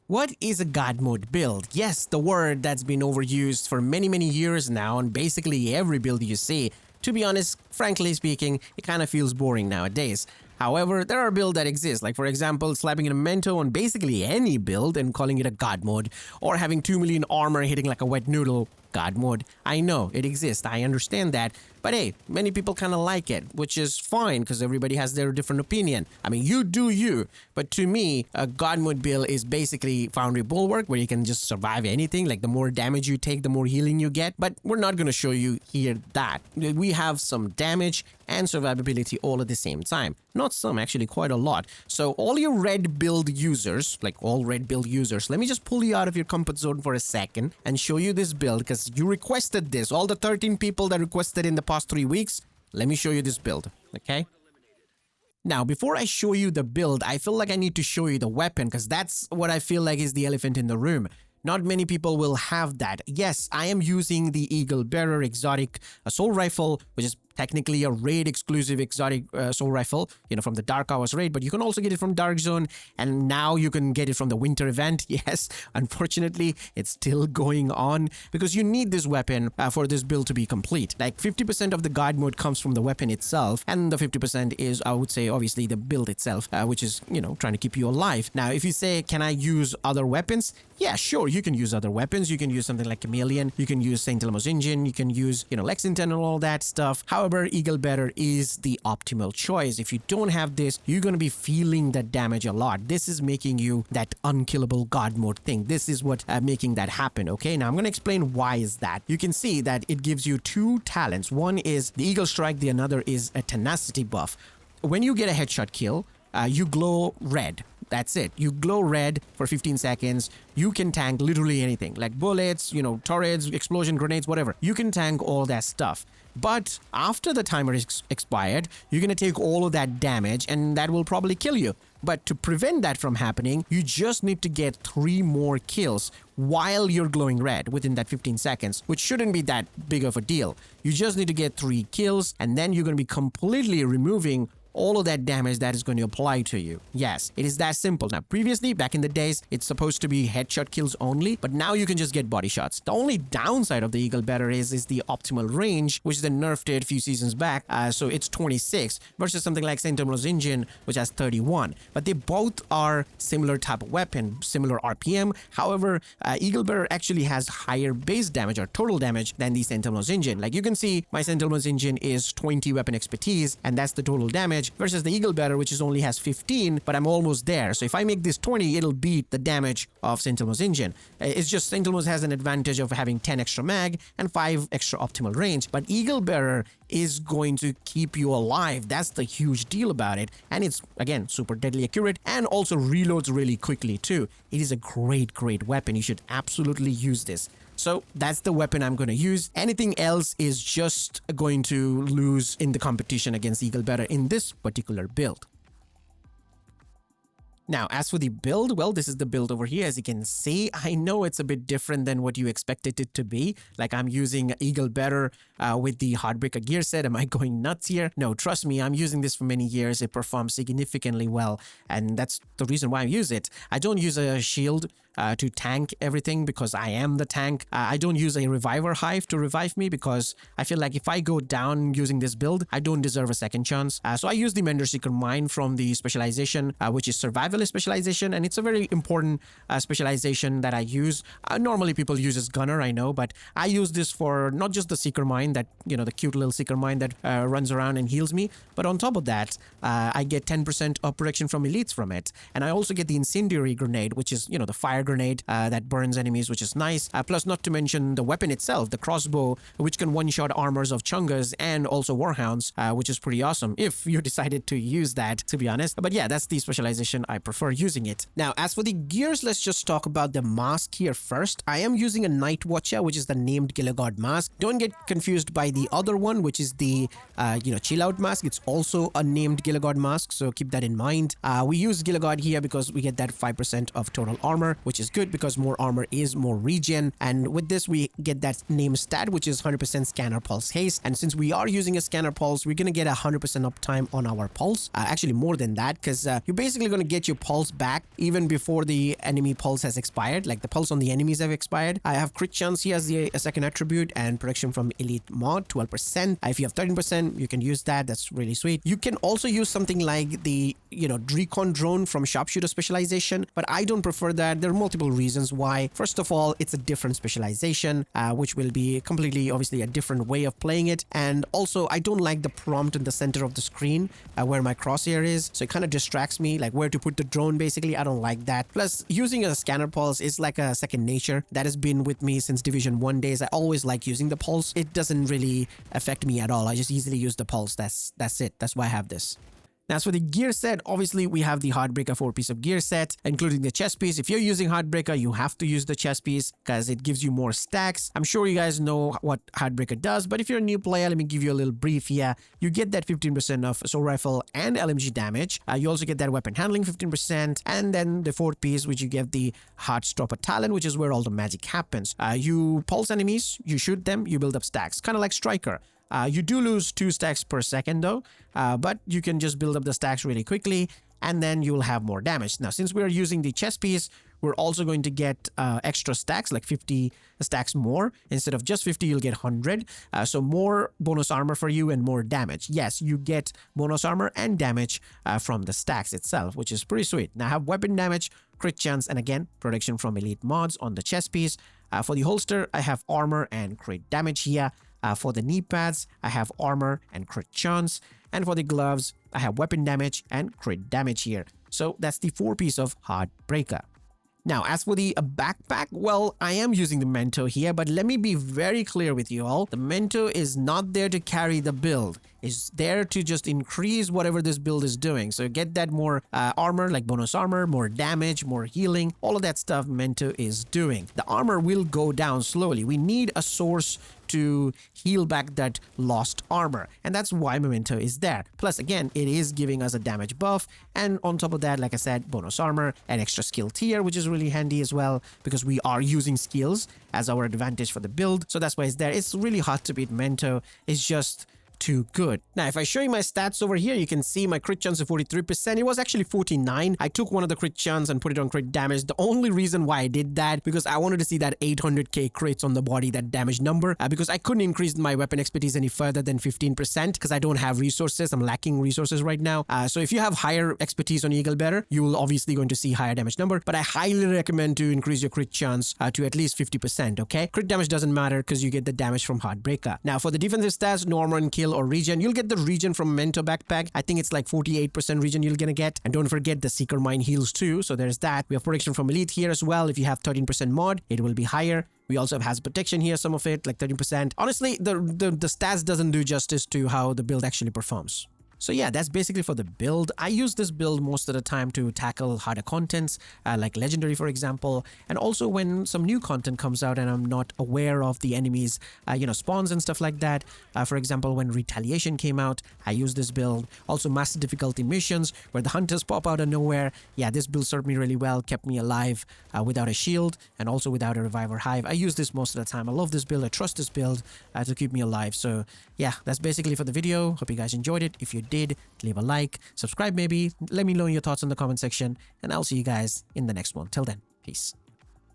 What is a God mode build? Yes, the word that's been overused for many years now on basically every build you see. To be honest, frankly speaking, it kind of feels boring nowadays. However, there are builds that exist, like for example, slapping a memento on basically any build and calling it a God mode, or having 2 million armor hitting like a wet noodle. God mode. I know it exists, I understand that, but hey, many people kind of like it, which is fine because everybody has their different opinion. I mean, you do you, but to me, a God mode build is basically Foundry Bulwark where you can just survive anything, like the more damage you take, the more healing you get, but we're not going to show you here that. We have some damage and survivability all at the same time. Not some, actually quite a lot. So all your red build users, like all red build users, let me just pull you out of your comfort zone for a second and show you this build because you requested this. All the 13 people that requested in the past 3 weeks, let me show you this build, okay? Now, before I show you the build, I feel like I need to show you the weapon because that's what I feel like is the elephant in the room. Not many people will have that. Yes, I am using the Eagle Bearer exotic assault rifle, which is technically a raid exclusive exotic assault rifle, from the Dark Hours raid, but you can also get it from Dark Zone, and now you can get it from the winter event. Yes, unfortunately, it's still going on because you need this weapon for this build to be complete. Like 50% of the God mode comes from the weapon itself, and the 50% is, I would say, obviously the build itself, which is, trying to keep you alive. Now, if you say, can I use other weapons? Yeah, sure, you can use other weapons. You can use something like Chameleon, you can use St. Elmo's Engine, you can use, Lexington and all that stuff. However, Eagle Bearer is the optimal choice. If you don't have this, you're going to be feeling that damage a lot. This is making you that unkillable God mode thing. This is what making that happen, okay? Now, I'm going to explain why is that. You can see that it gives you 2 talents. One is the Eagle Strike, the another is a tenacity buff. When you get a headshot kill, you glow red. That's it. You glow red for 15 seconds. You can tank literally anything, like bullets, turrets, explosion, grenades, whatever. You can tank all that stuff. But after the timer is expired, you're going to take all of that damage and that will probably kill you. But to prevent that from happening, you just need to get 3 more kills while you're glowing red within that 15 seconds, which shouldn't be that big of a deal. You just need to get 3 kills and then you're going to be completely removing all of that damage that is going to apply to you. Yes, it is that simple. Now, previously, back in the days, it's supposed to be headshot kills only, but now you can just get body shots. The only downside of the Eagle Bearer is the optimal range, which they nerfed it a few seasons back, so it's 26 versus something like St. Elmo's Engine, which has 31. But they both are similar type of weapon, similar RPM. However, Eagle Bearer actually has higher base damage or total damage than the St. Elmo's Engine. Like you can see, my St. Elmo's Engine is 20 weapon expertise, and that's the total damage, versus the Eagle Bearer, which is only has 15, but I'm almost there. So if I make this 20, it'll beat the damage of St. Elmo's Engine. It's just St. Elmo's has an advantage of having 10 extra mag and 5 extra optimal range, but Eagle Bearer is going to keep you alive. That's the huge deal about it. And it's, again, super deadly accurate and also reloads really quickly too. It is a great weapon. You should absolutely use this. So that's the weapon I'm going to use. Anything else is just going to lose in the competition against Eagle Bearer in this particular build. Now, as for the build, well, this is the build over here. As you can see, I know it's a bit different than what you expected it to be. Like I'm using Eagle Bearer with the Heartbreaker gear set. Am I going nuts here? No, trust me, I'm using this for many years. It performs significantly well, and that's the reason why I use it. I don't use a shield to tank everything because I am the tank. I don't use a reviver hive to revive me because I feel like if I go down using this build, I don't deserve a second chance. So I use the Mender Seeker Mine from the Specialization, which is Survivalist Specialization, and it's a very important specialization that I use. Normally people use as Gunner, I know, but I use this for not just the Seeker Mine that, the cute little Seeker Mine that runs around and heals me, but on top of that, I get 10% up protection from elites from it. And I also get the Incendiary Grenade, which is, the fire grenade that burns enemies, which is nice. Plus, not to mention the weapon itself, the crossbow, which can one-shot armors of Chungas and also Warhounds, which is pretty awesome if you decided to use that, to be honest. But yeah, that's the specialization I prefer using it. Now, as for the gears, let's just talk about the mask here first. I am using a Nightwatcher, which is the named Gilligard mask. Don't get confused by the other one, which is the, chill out mask. It's also a named Gilligard mask, so keep that in mind. We use Gilligard here because we get that 5% of total armor, which which is good because more armor is more regen. And with this, we get that name stat, which is 100% scanner pulse haste. And since we are using a scanner pulse, we're going to get 100% uptime on our pulse. Actually, more than that, because you're basically going to get your pulse back even before the enemy pulse has expired, like the pulse on the enemies have expired. I have crit chance here as the second attribute, and protection from elite mod, 12%. If you have 13%, you can use that. That's really sweet. You can also use something like the, recon drone from Sharpshooter Specialization, but I don't prefer that. There are multiple reasons why. First of all, it's a different specialization, which will be completely, obviously, a different way of playing it. And also, I don't like the prompt in the center of the screen where my crosshair is. So it kind of distracts me, like where to put the drone, basically. I don't like that. Plus, using a scanner pulse is like a second nature. That has been with me since Division 1 days. I always like using the pulse. It doesn't really affect me at all. I just easily use the pulse. That's it. That's why I have this. Now, as for the gear set, obviously we have the Heartbreaker 4-piece of gear set, including the chest piece. If you're using Heartbreaker, you have to use the chest piece because it gives you more stacks. I'm sure you guys know what Heartbreaker does, but if you're a new player, let me give you a little brief here. You get that 15% of assault rifle and LMG damage. You also get that weapon handling 15%, and then the fourth piece, which you get the Heartstopper talent, which is where all the magic happens. You pulse enemies, you shoot them, you build up stacks, kind of like Striker. You do lose 2 stacks per second though, but you can just build up the stacks really quickly and then you will have more damage. Now, since we're using the chest piece, we're also going to get extra stacks, like 50 stacks more. Instead of just 50, you'll get 100. So more bonus armor for you and more damage. Yes, you get bonus armor and damage from the stacks itself, which is pretty sweet. Now I have weapon damage, crit chance, and again, protection from elite mods on the chest piece. For the holster, I have armor and crit damage here. For the knee pads, I have armor and crit chance. And for the gloves, I have weapon damage and crit damage here. So that's the 4-piece of Heartbreaker. Now, as for the backpack, well, I am using the Mento here, but let me be very clear with you all. The Mento is not there to carry the build. It's there to just increase whatever this build is doing. So get that more armor, like bonus armor, more damage, more healing, all of that stuff Mento is doing. The armor will go down slowly. We need a source to heal back that lost armor, and that's why Memento is there. Plus, again, it is giving us a damage buff, and on top of that, like I said, bonus armor and extra skill tier, which is really handy as well because we are using skills as our advantage for the build. So that's why it's there. It's really hard to beat Mento. It's just too good. Now, if I show you my stats over here, you can see my crit chance of 43%. It was actually 49. I took one of the crit chance and put it on crit damage. The only reason why I did that, because I wanted to see that 800k crits on the body, that damage number, because I couldn't increase my weapon expertise any further than 15% because I don't have resources. I'm lacking resources right now. So if you have higher expertise on Eagle Better, you will obviously going to see higher damage number, but I highly recommend to increase your crit chance to at least 50%, okay? Crit damage doesn't matter because you get the damage from Heartbreaker. Now, for the defensive stats, no armor and kill or regen, you'll get the regen from Mento backpack. I think it's like 48% regen you're gonna get. And don't forget the Seeker Mine heals too, so there's that. We have protection from elite here as well. If you have 13% mod, it will be higher. We also have hazard protection here, some of it, like 13%. Honestly, the stats doesn't do justice to how the build actually performs. So yeah, that's basically for the build. I use this build most of the time to tackle harder contents, like Legendary, for example, and also when some new content comes out and I'm not aware of the enemies, spawns and stuff like that. For example, when Retaliation came out, I used this build. Also, master difficulty missions where the hunters pop out of nowhere. Yeah, this build served me really well, kept me alive without a shield and also without a reviver hive. I use this most of the time. I love this build. I trust this build to keep me alive. So yeah, that's basically for the video. Hope you guys enjoyed it. If you did, leave a like, subscribe maybe, let me know your thoughts in the comment section, and I'll see you guys in the next one. Till then, peace.